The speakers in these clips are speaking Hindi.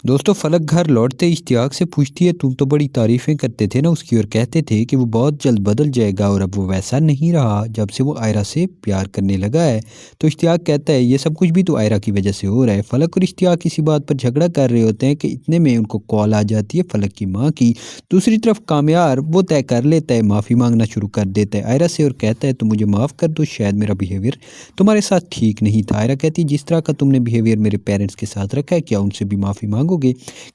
दोस्तों फलक घर लौटते इश्तियाक से पूछती है, तुम तो बड़ी तारीफें करते थे ना उसकी और कहते थे कि वो बहुत जल्द बदल जाएगा और अब वो वैसा नहीं रहा जब से वो आयरा से प्यार करने लगा है। तो इश्तियाक कहता है, ये सब कुछ भी तो आयरा की वजह से हो रहा है। फलक और इश्तियाक इसी बात पर झगड़ा कर रहे होते हैं कि इतने में उनको कॉल आ जाती है फलक की माँ की। दूसरी तरफ कामयार वो तय कर लेता है, माफ़ी मांगना शुरू कर देता है आयरा से और कहता है, तुम मुझे माफ़ कर दो, शायद मेरा बिहेवियर तुम्हारे साथ ठीक नहीं था। आयरा कहती है, जिस तरह का तुमने बिहेवियर मेरे पेरेंट्स के साथ रखा है, क्या उनसे भी माफ़ी मांगोगे?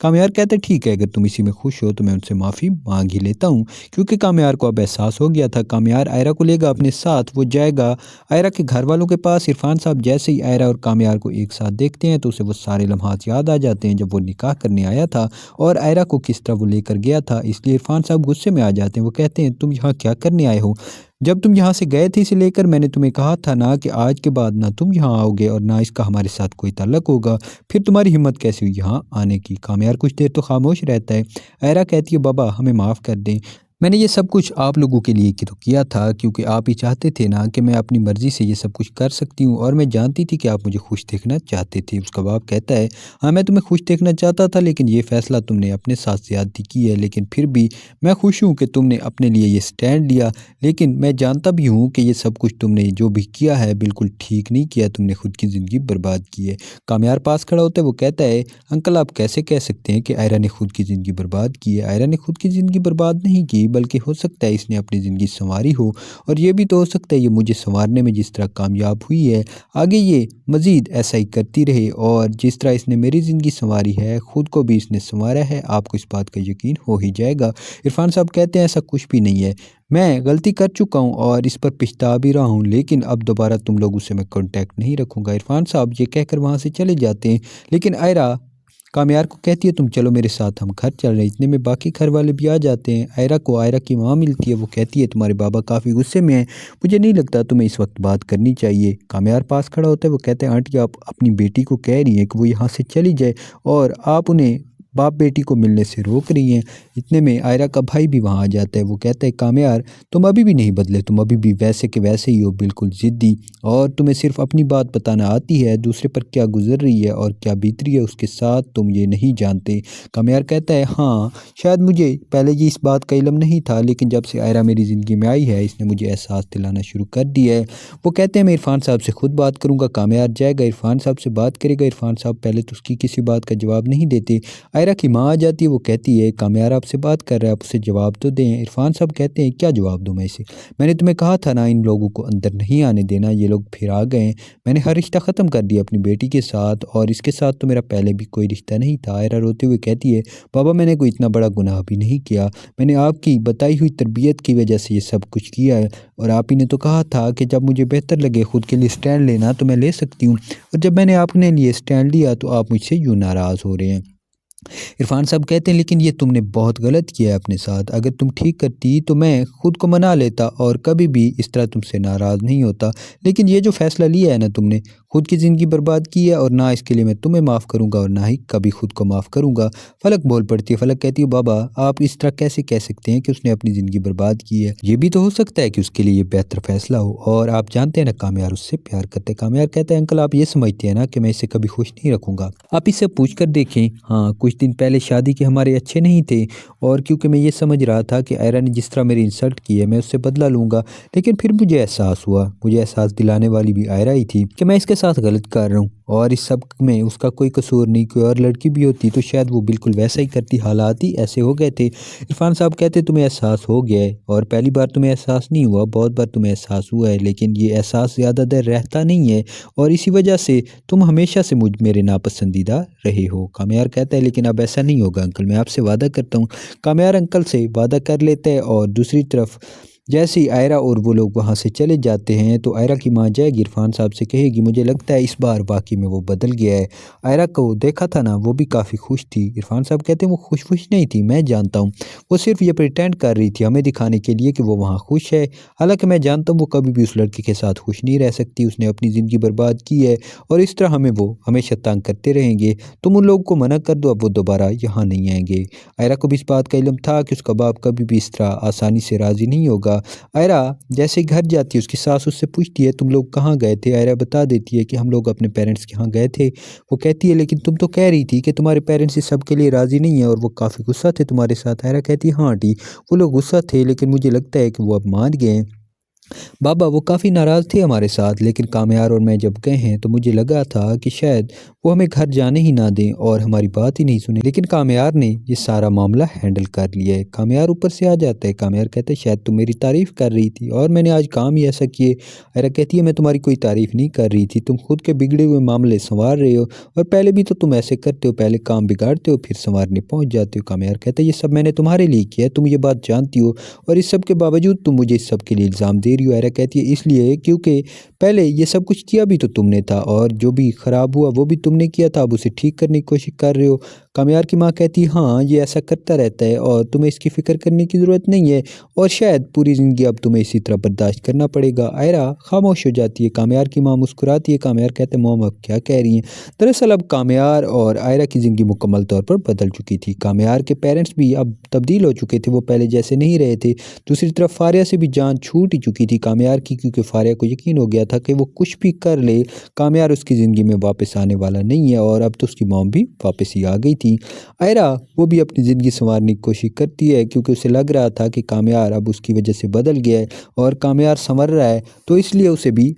कामयार कहते हैं, ठीक है, अगर तुम इसी में खुश हो तो मैं उनसे माफ़ी मांग ही लेता हूँ। क्योंकि कामयार को अब एहसास हो गया था, कामयार आयरा को लेगा अपने साथ, वो जाएगा आयरा के घर वालों के पास। इरफान साहब जैसे ही आयरा और कामयार को एक साथ देखते हैं तो उसे वो सारे लम्हात याद आ जाते हैं जब वो निकाह करने आया था और आयरा को किस तरह वो लेकर गया था। इसलिए इरफान साहब गुस्से में आ जाते हैं। वो कहते हैं, तुम यहाँ क्या करने आए हो? जब तुम यहाँ से गए थे इसे लेकर मैंने तुम्हें कहा था ना कि आज के बाद ना तुम यहाँ आओगे और ना इसका हमारे साथ कोई ताल्लुक होगा। फिर तुम्हारी हिम्मत कैसे हुई यहाँ आने की? कामयार कुछ देर तो खामोश रहता है। आयरा कहती है, बाबा हमें माफ़ कर दें, मैंने ये सब कुछ आप लोगों के लिए तो किया था क्योंकि आप ही चाहते थे ना कि मैं अपनी मर्ज़ी से ये सब कुछ कर सकती हूँ और मैं जानती थी कि आप मुझे खुश देखना चाहते थे। उसका बाप कहता है, हाँ मैं तुम्हें खुश देखना चाहता था लेकिन ये फ़ैसला तुमने अपने साथ ज़्यादती की है। लेकिन फिर भी मैं खुश हूँ कि तुमने अपने लिए ये स्टैंड लिया। लेकिन मैं जानता भी हूँ कि ये सब कुछ तुमने जो भी किया है बिल्कुल ठीक नहीं किया, तुमने खुद की ज़िंदगी बर्बाद की है। कामयार पास खड़ा होता है, वो कहता है, अंकल आप कैसे कह सकते हैं कि आयरा ने खुद की ज़िंदगी बर्बाद की है? आयरा ने खुद की ज़िंदगी बर्बाद नहीं की, बल्कि हो सकता है इसने अपनी ज़िंदगी संवारी हो और ये भी तो हो सकता है ये मुझे संवारने में जिस तरह कामयाब हुई है आगे ये मज़ीद ऐसा ही करती रहे और जिस तरह इसने मेरी ज़िंदगी संवारी है खुद को भी इसने संवारा है, आपको इस बात का यकीन हो ही जाएगा। इरफान साहब कहते हैं, ऐसा कुछ भी नहीं है, मैं गलती कर चुका हूँ और इस पर पछता भी रहा हूँ, लेकिन अब दोबारा तुम लोगों से मैं कांटेक्ट नहीं रखूँगा। इरफान साहब ये कहकर वहाँ से चले जाते हैं। लेकिन आयरा कामयार को कहती है, तुम चलो मेरे साथ, हम घर चल रहे हैं। इतने में बाकी घर वाले भी आ जाते हैं। आयरा को आयरा की माँ मिलती है। वो कहती है, तुम्हारे बाबा काफ़ी गुस्से में हैं, मुझे नहीं लगता तुम्हें इस वक्त बात करनी चाहिए। कामयार पास खड़ा होता है। वो कहते हैं, आंटी आप अपनी बेटी को कह रही हैं कि वो यहाँ से चली जाए और आप उन्हें बाप बेटी को मिलने से रोक रही हैं। इतने में आयरा का भाई भी वहाँ आ जाता है। वो कहता है, कामयार तुम अभी भी नहीं बदले, तुम अभी भी वैसे के वैसे ही हो, बिल्कुल ज़िद्दी, और तुम्हें सिर्फ अपनी बात बताना आती है, दूसरे पर क्या गुजर रही है और क्या बीत रही है उसके साथ तुम ये नहीं जानते। कामयार कहता है, हाँ शायद मुझे पहले ये इस बात का इल्म नहीं था, लेकिन जब से आयरा मेरी ज़िंदगी में आई है इसने मुझे एहसास दिलाना शुरू कर दिया है। वो कहते हैं, मैं इरफान साहब से खुद बात करूँगा। कामयार जाएगा, इरफान साहब से बात करेगा। इरफान साहब पहले तो उसकी किसी बात का जवाब नहीं देते। आयरा की माँ आ जाती है। वो कहती है, कामयार आपसे बात कर रहा है, आप उसे जवाब तो दें। इरफान साहब कहते हैं, क्या जवाब दूं मैं इसे? मैंने तुम्हें कहा था ना इन लोगों को अंदर नहीं आने देना, ये लोग फिर आ गए हैं। मैंने हर रिश्ता ख़त्म कर दिया अपनी बेटी के साथ और इसके साथ तो मेरा पहले भी कोई रिश्ता नहीं था। आयरा रोते हुए कहती है, बाबा मैंने कोई इतना बड़ा गुनाह भी नहीं किया, मैंने आपकी बताई हुई तरबियत की वजह से ये सब कुछ किया है और आप ही ने तो कहा था कि जब मुझे बेहतर लगे खुद के लिए स्टैंड लेना तो मैं ले सकती हूँ, और जब मैंने अपने लिए स्टैंड लिया तो आप मुझसे यूँ नाराज़ हो रहे हैं। इरफान साहब कहते हैं, लेकिन ये तुमने बहुत गलत किया है अपने साथ, अगर तुम ठीक करती तो मैं खुद को मना लेता और कभी भी इस तरह तुमसे नाराज़ नहीं होता। लेकिन ये जो फ़ैसला लिया है ना तुमने, खुद की ज़िंदगी बर्बाद की है और ना इसके लिए मैं तुम्हें माफ़ करूँगा और ना ही कभी खुद को माफ़ करूँगा। फलक बोल पड़ती है। फलक कहती है, बाबा आप इस तरह कैसे कह सकते हैं कि उसने अपनी ज़िंदगी बर्बाद की है? ये भी तो हो सकता है कि उसके लिए ये बेहतर फ़ैसला हो और आप जानते हैं ना कामयार उससे प्यार करते हैं। कामयार कहते हैं, अंकल आप ये समझते हैं ना कि मैं इसे कभी खुश नहीं रखूँगा? आप इससे पूछ कर देखें, हाँ कुछ दिन पहले शादी के हमारे अच्छे नहीं थे और क्योंकि मैं ये समझ रहा था कि आयरा ने जिस तरह मेरी इंसल्ट की है मैं उससे बदला लूँगा, लेकिन फिर मुझे एहसास हुआ, मुझे एहसास दिलाने वाली भी आयरा ही थी कि मैं इसके साथ गलत कर रहा हूँ और इस सब में उसका कोई कसूर नहीं। कोई और लड़की भी होती तो शायद वो बिल्कुल वैसा ही करती, हालात ही ऐसे हो गए थे। इरफान साहब कहते, तुम्हें एहसास हो गया है और पहली बार तुम्हें एहसास नहीं हुआ, बहुत बार तुम्हें एहसास हुआ है, लेकिन ये एहसास ज़्यादा देर रहता नहीं है और इसी वजह से तुम हमेशा से मुझ मेरे नापसंदीदा रहे हो। कामयार कहता है, लेकिन अब ऐसा नहीं होगा अंकल, मैं आपसे वादा करता हूँ। कामयार अंकल से वादा कर लेता है और दूसरी तरफ जैसे ही आयरा और वो लोग वहाँ से चले जाते हैं तो आयरा की माँ जाएगी इरफान साहब से कहेगी, मुझे लगता है इस बार वाकई में वो बदल गया है। आयरा को देखा था ना वो भी काफ़ी खुश थी। इरफान साहब कहते हैं, वो खुश नहीं थी, मैं जानता हूँ, वो सिर्फ ये प्रिटेंड कर रही थी हमें दिखाने के लिए कि वो वहाँ खुश है। हालांकि मैं जानता हूँ वो कभी भी उस लड़के के साथ खुश नहीं रह सकती, उसने अपनी ज़िंदगी बर्बाद की है और इस तरह हमें वो हमेशा तंग करते रहेंगे। तुम उन लोगों को मना कर दो, अब वो दोबारा यहाँ नहीं आएंगे। आयरा को भी इस बात का इल्म था कि उसका बाप कभी भी इस तरह आसानी से राज़ी नहीं होगा होगा। आयरा जैसे ही घर जाती है उसकी सास उससे पूछती है तुम लोग कहाँ गए थे? आयरा बता देती है कि हम लोग अपने पेरेंट्स के यहाँ गए थे। वो कहती है लेकिन तुम तो कह रही थी कि तुम्हारे पेरेंट्स इस सब के लिए राज़ी नहीं है और वो काफ़ी गुस्सा थे तुम्हारे साथ। आयरा कहती है हाँ आंटी, वो लोग गुस्सा थे लेकिन मुझे लगता है कि वो अब मान गए हैं। बाबा वो काफ़ी नाराज़ थे हमारे साथ, लेकिन कामयार और मैं जब गए हैं तो मुझे लगा था कि शायद वो हमें घर जाने ही ना दें और हमारी बात ही नहीं सुने, लेकिन कामयार ने ये सारा मामला हैंडल कर लिया है। कामयार ऊपर से आ जाता है। कामयार कहते हैं शायद तुम मेरी तारीफ़ कर रही थी और मैंने आज काम ही ऐसा किए। आयरा कहती है मैं तुम्हारी कोई तारीफ़ नहीं कर रही थी, तुम खुद के बिगड़े हुए मामले संवार रहे हो और पहले भी तो तुम ऐसे करते हो, पहले काम बिगाड़ते हो फिर संवारने पहुंच जाते हो। कामयार कहते हैं ये सब मैंने तुम्हारे लिए किया है, तुम ये बात जानती हो और इस सब के बावजूद तुम मुझे इस सब के लिए इल्ज़ाम दे रही हो। आयरा कहती है इसलिए क्योंकि पहले ये सब कुछ किया भी तो तुमने था और जो भी ख़राब हुआ वो भी तुमने किया था, अब उसे ठीक करने की कोशिश कर रहे हो। कामयार की माँ कहती है हाँ ये ऐसा करता रहता है और तुम्हें इसकी फ़िक्र करने की ज़रूरत नहीं है और शायद पूरी ज़िंदगी अब तुम्हें इसी तरह बर्दाश्त करना पड़ेगा। आयरा खामोश हो जाती है। कामयार की माँ मुस्कुराती है। कामयार कहते हैं मोम आप क्या कह रही हैं? दरअसल अब कामयार और आयरा की ज़िंदगी मुकम्मल तौर पर बदल चुकी थी। कामयार के पेरेंट्स भी अब तब्दील हो चुके थे, वो पहले जैसे नहीं रहे थे। दूसरी तरफ फारिया से भी जान छूट ही चुकी थी कामयार की, क्योंकि फारिया को यकीन हो गया था कि वो कुछ भी कर ले कामयार उसकी ज़िंदगी में वापस आने वाला नहीं है और अब तो उसकी मॉम भी वापस ही आ गई थी। आयरा वो भी अपनी ज़िंदगी संवारने की कोशिश करती है क्योंकि उसे लग रहा था कि कामयार अब उसकी वजह से बदल गया है और कामयार संवर रहा है, तो इसलिए उसे भी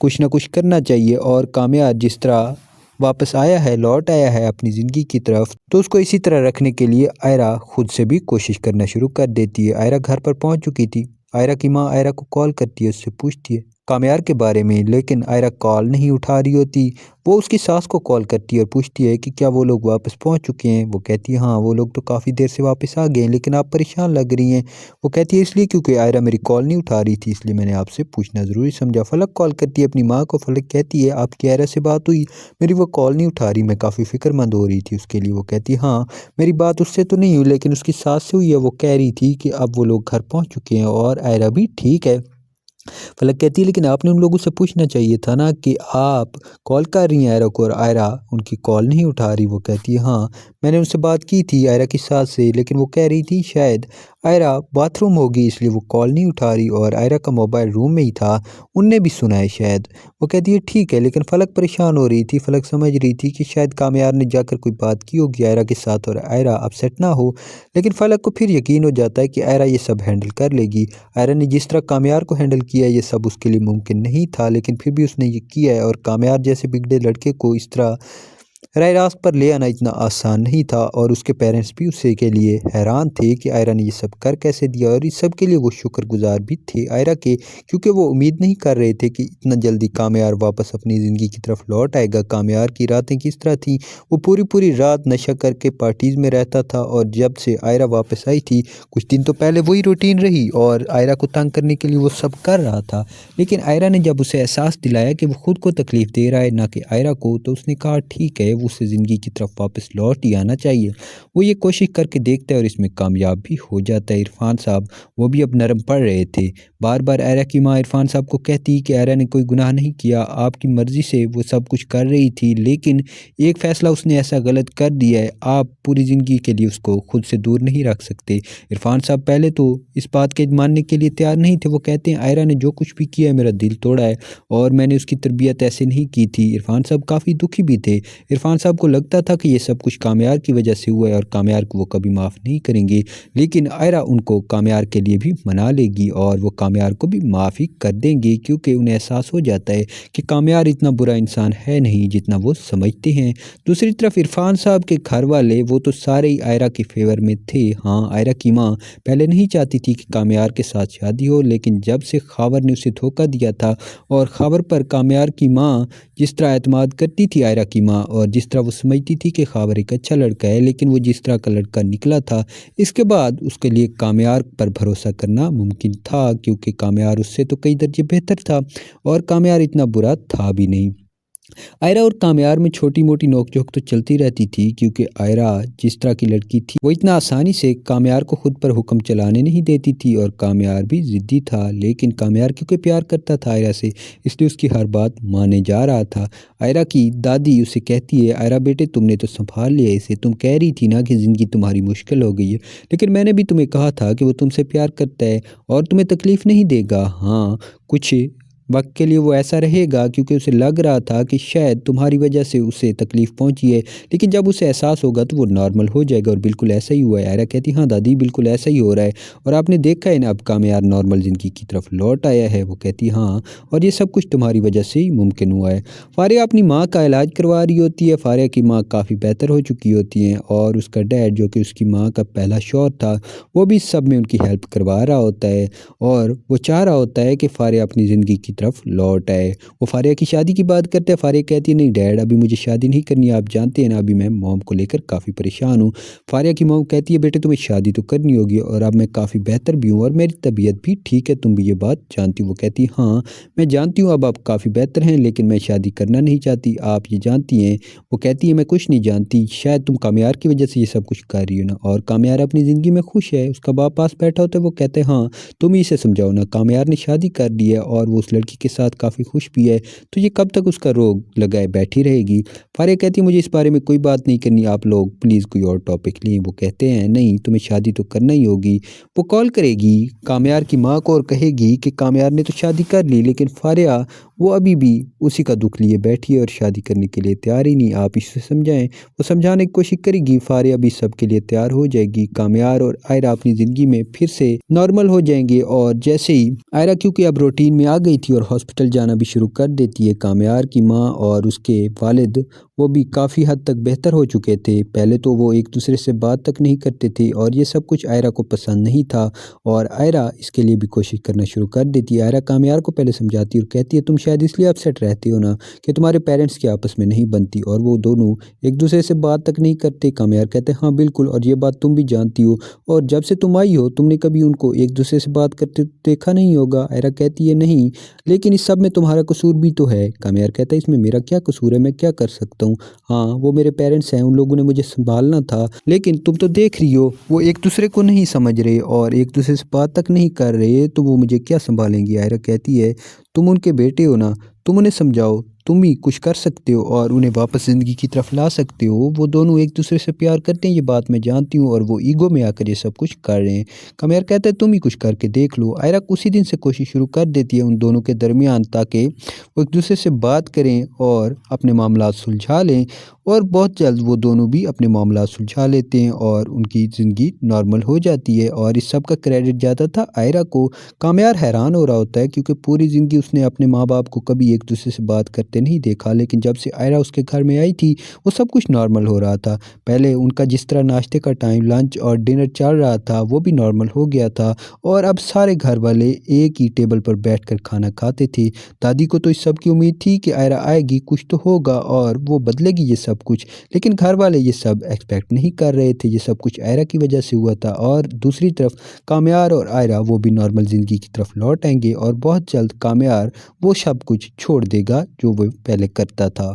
कुछ ना कुछ करना चाहिए और कामयार जिस तरह वापस आया है, लौट आया है अपनी ज़िंदगी की तरफ, तो उसको इसी तरह रखने के लिए आयरा खुद से भी कोशिश करना शुरू कर देती है। आयरा घर पर पहुंच चुकी थी। आयरा की माँ आयरा को कॉल करती है, उससे पूछती है कामयार के बारे में, लेकिन आयरा कॉल नहीं उठा रही होती। वो उसकी सास को कॉल करती है और पूछती है कि क्या वो लोग वापस पहुंच चुके हैं? वो कहती है हाँ वो लोग तो काफ़ी देर से वापस आ गए हैं, लेकिन आप परेशान लग रही हैं। वो कहती है इसलिए क्योंकि आयरा मेरी कॉल नहीं उठा रही थी, इसलिए मैंने आपसे पूछना ज़रूरी समझा। फलक कॉल करती है अपनी माँ को। फलक कहती है आपकी आयरा से बात हुई? मेरी वो कॉल नहीं उठा रही, मैं काफ़ी फ़िक्रमंद हो रही थी उसके लिए। वो कहती है हाँ मेरी बात उससे तो नहीं हुई लेकिन उसकी सास से हुई है, वो कह रही थी कि अब वो लोग घर पहुंच चुके हैं और आयरा भी ठीक है। फलक कहती है लेकिन आपने उन लोगों से पूछना चाहिए था ना कि आप कॉल कर रही हैं आयरा को और आयरा उनकी कॉल नहीं उठा रही। वो कहती है हाँ मैंने उनसे बात की थी आयरा की सास से, लेकिन वो कह रही थी शायद आयरा बाथरूम होगी इसलिए वो कॉल नहीं उठा रही और आयरा का मोबाइल रूम में ही था, उनने भी सुना है शायद। वो कहती है ठीक है, लेकिन फलक परेशान हो रही थी। फलक समझ रही थी कि शायद कामयार ने जाकर कोई बात की होगी आयरा के साथ और आयरा अपसेट ना हो, लेकिन फलक को फिर यकीन हो जाता है कि आयरा ये सब हैंडल कर लेगी। आयरा ने जिस तरह कामयार को हैंडल किया ये सब उसके लिए मुमकिन नहीं था, लेकिन फिर भी उसने ये किया है और कामयार जैसे बिगड़े लड़के को इस तरह राह रास्त पर ले आना इतना आसान नहीं था और उसके पेरेंट्स भी उसे के लिए हैरान थे कि आयरा ने ये सब कर कैसे दिया और इस सब के लिए वो शुक्रगुजार भी थे आयरा के, क्योंकि वो उम्मीद नहीं कर रहे थे कि इतना जल्दी कामयार वापस अपनी ज़िंदगी की तरफ लौट आएगा। कामयार की रातें किस तरह थी, वो पूरी पूरी रात नशा करके पार्टीज़ में रहता था और जब से आयरा वापस आई थी कुछ दिन तो पहले वही रूटीन रही और आयरा को तंग करने के लिए वो सब कर रहा था, लेकिन आयरा ने जब उसे एहसास दिलाया कि वो खुद को तकलीफ़ दे रहा है ना कि आयरा को, तो उसने कहा ठीक है वो उसे ज़िंदगी की तरफ वापस लौट ही आना चाहिए। वो ये कोशिश करके देखता है और इसमें कामयाब भी हो जाता है। इरफान साहब वो भी अब नरम पड़ रहे थे। बार बार आयरा की माँ इरफान साहब को कहती कि आयरा ने कोई गुनाह नहीं किया, आपकी मर्ज़ी से वो सब कुछ कर रही थी, लेकिन एक फ़ैसला उसने ऐसा गलत कर दिया है, आप पूरी ज़िंदगी के लिए उसको खुद से दूर नहीं रख सकते। इरफान साहब पहले तो इस बात के मानने के लिए तैयार नहीं थे। वो कहते हैं आयरा ने जो कुछ भी किया है मेरा दिल तोड़ा है और मैंने उसकी तरबियत ऐसे नहीं की थी। इरफान साहब काफ़ी दुखी भी थे। इरफान साहब को लगता था कि ये सब कुछ कामयार की वजह से हुआ है और कामयार को वो कभी माफ़ नहीं करेंगे, लेकिन आयरा उनको कामयार के लिए भी मना लेगी और वो कामयार को भी माफ़ी कर देंगे, क्योंकि उन्हें एहसास हो जाता है कि कामयार इतना बुरा इंसान है नहीं जितना वो समझते हैं। दूसरी तरफ इरफान साहब के घर वाले वो तो सारे ही आयरा के फेवर में थे। हाँ आयरा की माँ पहले नहीं चाहती थी कि कामयार के साथ शादी हो, लेकिन जब से खावर ने उसे धोखा दिया था और खावर पर कामयार की माँ जिस तरह एतमाद करती थी आयरा की माँ और जिस तरह वो समझती थी कि खावर एक अच्छा लड़का है, लेकिन वो जिस तरह का लड़का निकला था इसके बाद उसके लिए कामयार पर भरोसा करना मुमकिन था, क्योंकि कामयार उससे तो कई दर्जे बेहतर था और कामयार इतना बुरा था भी नहीं। आयरा और कामयार में छोटी-मोटी नोक-झोंक तो चलती रहती थी क्योंकि आयरा जिस तरह की लड़की थी वो इतना आसानी से कामयार को खुद पर हुक्म चलाने नहीं देती थी और कामयार भी ज़िद्दी था। लेकिन कामयार क्योंकि प्यार करता था आयरा से इसलिए उसकी हर बात माने जा रहा था। आयरा की दादी उसे कहती है, आयरा बेटे तुमने तो सँभाल लिया इसे, तुम कह रही थी ना कि ज़िंदगी तुम्हारी मुश्किल हो गई है। लेकिन मैंने भी तुम्हें कहा था कि वो तुमसे प्यार करता है और तुम्हें तकलीफ़ नहीं देगा। हाँ, कुछ वक़्त के लिए वो ऐसा रहेगा क्योंकि उसे लग रहा था कि शायद तुम्हारी वजह से उसे तकलीफ़ पहुँची है, लेकिन जब उसे एहसास होगा तो वो नॉर्मल हो जाएगा और बिल्कुल ऐसा ही हुआ है। आयरा कहती हाँ दादी बिल्कुल ऐसा ही हो रहा है और आपने देखा है ना अब कामयार नॉर्मल ज़िंदगी की तरफ लौट आया है। वो कहती हाँ और ये सब कुछ तुम्हारी वजह से ही मुमकिन हुआ है। फ़ारिया अपनी माँ का इलाज करवा रही होती है। फ़ारिया की माँ काफ़ी बेहतर हो चुकी होती हैं और उसका डैड जो कि उसकी माँ का पहला शौहर था, वो भी इस सब में उनकी हेल्प करवा रहा होता है और वो चाह रहा होता है कि फ़ारिया अपनी ज़िंदगी की तरफ लौट आए। वो फ़ारिया की शादी की बात करते हैं, फ़ारिया कहती है नहीं डैड अभी मुझे शादी नहीं करनी है, आप जानते हैं ना अभी मैं मॉम को लेकर काफ़ी परेशान हूँ। फ़ारिया की मॉम कहती है बेटे तुम्हें शादी तो करनी होगी और अब मैं काफ़ी बेहतर भी हूँ और मेरी तबीयत भी ठीक है, तुम भी ये बात जानती हो। वो कहती है हाँ, मैं जानती हूँ अब आप काफ़ी बेहतर हैं लेकिन मैं शादी करना नहीं चाहती, आप ये जानती हैं। वो कहती है मैं कुछ नहीं जानती, शायद तुम कामयार की वजह से ये सब कुछ कर रही हो ना। और कामयार अपनी ज़िंदगी में खुश है, उसका बाप पास बैठा होता है, वो कहते हैं हाँ तुम ही इसे समझाओ ना, कामयार ने शादी कर ली है और वो उस लड़की के साथ काफ़ी खुश भी है, तो ये कब तक उसका रोग लगाए बैठी रहेगी। फ़ारिया कहती है मुझे इस बारे में कोई बात नहीं करनी, आप लोग प्लीज़ कोई और टॉपिक लें। वो कहते हैं नहीं तुम्हें शादी तो करना ही होगी। वो कॉल करेगी कामयार की माँ को और कहेगी कि कामयार ने तो शादी कर ली लेकिन फ़ारिया वो अभी भी उसी का दुख लिए बैठी है और शादी करने के लिए तैयार ही नहीं, आप इसे समझाएं। वो समझाने की कोशिश करेगी, फ़ारिया भी सबके लिए तैयार हो जाएगी। कामयार और आयरा अपनी ज़िंदगी में फिर से नॉर्मल हो जाएंगे और जैसे ही आयरा क्योंकि अब रूटीन में आ गई थी और हॉस्पिटल जाना भी शुरू कर देती है, कामयार की माँ और उसके वालिद वो भी काफ़ी हद तक बेहतर हो चुके थे। पहले तो वो एक दूसरे से बात तक नहीं करते थे और ये सब कुछ आयरा को पसंद नहीं था और आयरा इसके लिए भी कोशिश करना शुरू कर देती है। आयरा कामयार को पहले समझाती है और कहती है तुम शायद इसलिए अपसेट रहती हो ना कि तुम्हारे पेरेंट्स की आपस में नहीं बनती और वो दोनों एक दूसरे से बात तक नहीं करते। कामयार कहते हैं हाँ बिल्कुल और ये बात तुम भी जानती हो और जब से तुम आई हो तुमने कभी उनको एक दूसरे से बात करते देखा नहीं होगा। आयरा कहती है नहीं, लेकिन इस सब में तुम्हारा कसूर भी तो है। कामयार कहता है इसमें मेरा क्या कसूर है, मैं क्या कर सकता हूँ। हाँ वो मेरे पेरेंट्स हैं, उन लोगों ने मुझे संभालना था, लेकिन तुम तो देख रही हो वो एक दूसरे को नहीं समझ रहे और एक दूसरे से बात तक नहीं कर रहे, तो वो मुझे क्या संभालेंगी। आयरा कहती है तुम उनके बेटे हो ना, तुम उन्हें समझाओ, तुम भी कुछ कर सकते हो और उन्हें वापस ज़िंदगी की तरफ ला सकते हो। वो दोनों एक दूसरे से प्यार करते हैं, ये बात मैं जानती हूँ और वो ईगो में आकर ये सब कुछ कर रहे हैं। कामयार कहता है तुम ही कुछ करके देख लो। आयरा उसी दिन से कोशिश शुरू कर देती है उन दोनों के दरमियान ताकि वो एक दूसरे से बात करें और अपने मामला सुलझा लें और बहुत जल्द वो दोनों भी अपने मामला सुलझा लेते हैं और उनकी ज़िंदगी नॉर्मल हो जाती है और इस सब का क्रेडिट जाता था आयरा को। कामयार हैरान हो रहा होता है क्योंकि पूरी ज़िंदगी उसने अपने माँ बाप को कभी एक दूसरे से बात करते नहीं देखा, लेकिन जब से आयरा उसके घर में आई थी वो सब कुछ नॉर्मल हो रहा था। पहले उनका जिस तरह नाश्ते का टाइम, लंच और डिनर चल रहा था वो भी नॉर्मल हो गया था और अब सारे घर वाले एक ही टेबल पर बैठकर खाना खाते थे। दादी को तो इस सब की उम्मीद थी कि आयरा आएगी, कुछ तो होगा और वो बदलेगी ये सब कुछ, लेकिन घर वाले ये सब एक्सपेक्ट नहीं कर रहे थे। ये सब कुछ आयरा की वजह से हुआ था और दूसरी तरफ कामयार और आयरा वो भी नॉर्मल ज़िंदगी की तरफ लौट आएंगे और बहुत जल्द कामयार वो सब कुछ छोड़ देगा जो वो पहले करता था।